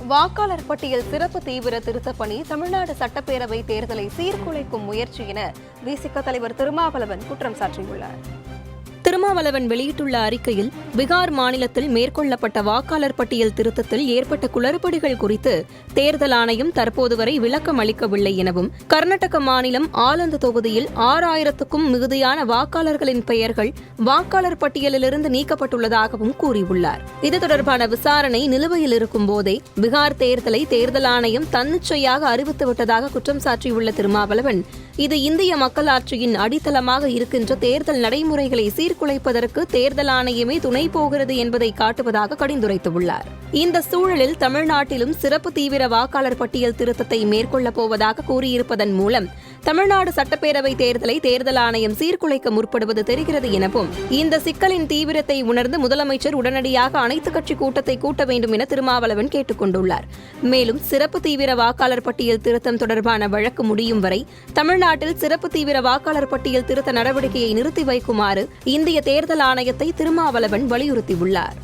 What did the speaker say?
வாக்காளர் பட்டியல் சிறப்பு தீவிர திருத்தப் பணி தமிழ்நாடு சட்டப்பேரவை தேர்தலை சீர்குலைக்கும் முயற்சி என விசிக தலைவர் திருமாவளவன் குற்றம் சாட்டியுள்ளார். திருமாவளவன் வெளியிட்டுள்ள அறிக்கையில், பீகார் மாநிலத்தில் மேற்கொள்ளப்பட்ட வாக்காளர் பட்டியல் திருத்தத்தில் ஏற்பட்ட குளறுபடிகள் குறித்து தேர்தல் ஆணையம் தற்போது வரை விளக்கம் அளிக்கவில்லை எனவும், கர்நாடக மாநிலம் ஆலந்து தொகுதியில் 6000க்கும் மிகுதியான வாக்காளர்களின் பெயர்கள் வாக்காளர் பட்டியலிலிருந்து நீக்கப்பட்டுள்ளதாகவும் கூறியுள்ளார். இது தொடர்பான விசாரணை நிலுவையில் இருக்கும் போதே பீகார் தேர்தலை தேர்தல் ஆணையம் தன்னிச்சையாக அறிவித்துவிட்டதாக குற்றம் சாட்டியுள்ள திருமாவளவன், இது இந்திய மக்களாட்சியின் அடித்தளமாக இருக்கின்ற தேர்தல் நடைமுறைகளை சீர்குலைப்பதற்கு தேர்தல் ஆணையமே துணை போகிறது என்பதை காட்டுவதாக கடிந்துரைத்துள்ளார். இந்த சூழலில் தமிழ்நாட்டிலும் சிறப்பு தீவிர வாக்காளர் பட்டியல் திருத்தத்தை மேற்கொள்ளப் போவதாக கூறியிருப்பதன் மூலம் தமிழ்நாடு சட்டப்பேரவை தேர்தலை தேர்தல் ஆணையம் சீர்குலைக்க முற்படுவது தெரிகிறது எனவும், இந்த சிக்கலின் தீவிரத்தை உணர்ந்து முதலமைச்சர் உடனடியாக அனைத்துக் கட்சி கூட்டத்தை கூட்ட வேண்டும் என திருமாவளவன் கேட்டுக் கொண்டுள்ளார். மேலும் சிறப்பு தீவிர வாக்காளர் பட்டியல் திருத்தம் தொடர்பான வழக்கு முடியும் வரை தமிழ்நாட்டில் சிறப்பு தீவிர வாக்காளர் பட்டியல் திருத்த நடவடிக்கையை நிறுத்தி வைக்குமாறு இந்திய தேர்தல் ஆணையத்தை திருமாவளவன் வலியுறுத்தியுள்ளார்.